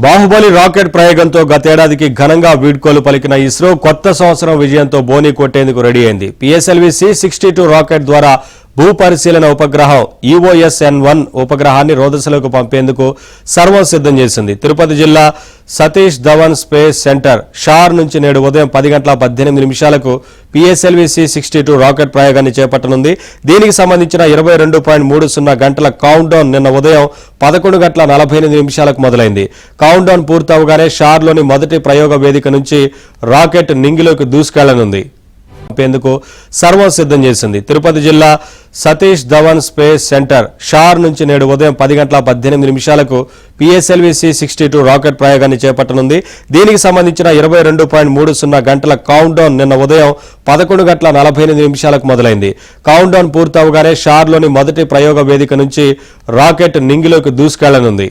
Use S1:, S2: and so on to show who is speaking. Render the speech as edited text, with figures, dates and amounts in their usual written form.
S1: Baahubali rocket ప్రయోగంతో గతేడాదికి ఘనంగా వీడ్కోలు పలికిన ఇస్రో కొత్త సంవత్సరం విజయంతో బోని కొట్టేందుకు రెడీ అయింది. పిఎస్ఎల్వి C-62 రాకెట్ ద్వారా భూ పరిశీలన ఉపగ్రహం EOS-N1 ఉపగ్రహాన్ని రోదసలోకి పంపేందుకు సర్వం సిద్ధం చేసింది. తిరుపతి జిల్లా సతీష్ ధవన్ స్పేస్ సెంటర్ షార్ నుంచి నేడు ఉదయం 10:18 పిఎస్ఎల్వి C-62 రాకెట్ ప్రయోగాన్ని చేపట్టనుంది. దీనికి సంబంధించిన 22.30 గంటల కౌంట్ డౌన్ నిన్న ఉదయం 11:48 మొదలైంది. కౌంట్ డౌన్ పూర్తవగానే షార్లోని మొదటి ప్రయోగ వేదిక నుంచి రాకెట్ నింగిలోకి దూసుకెళ్లనుంది. పంపేందుకు సర్వం సిద్ధం చేసింది. తిరుపతి జిల్లా సతీష్ ధవన్ స్పేస్ సెంటర్ షార్ నుంచి నేడు ఉదయం 10:18 పిఎస్ఎల్వి C-62 రాకెట్ ప్రయోగాన్ని చేపట్టనుంది. దీనికి సంబంధించిన 22.30 గంటల కౌంట్ డౌన్ నిన్న ఉదయం 11:48 మొదలైంది. కౌంట్ డౌన్ పూర్తవగానే షార్లోని మొదటి ప్రయోగ వేదిక నుంచి రాకెట్ నింగిలోకి దూసుకెళ్లనుంది.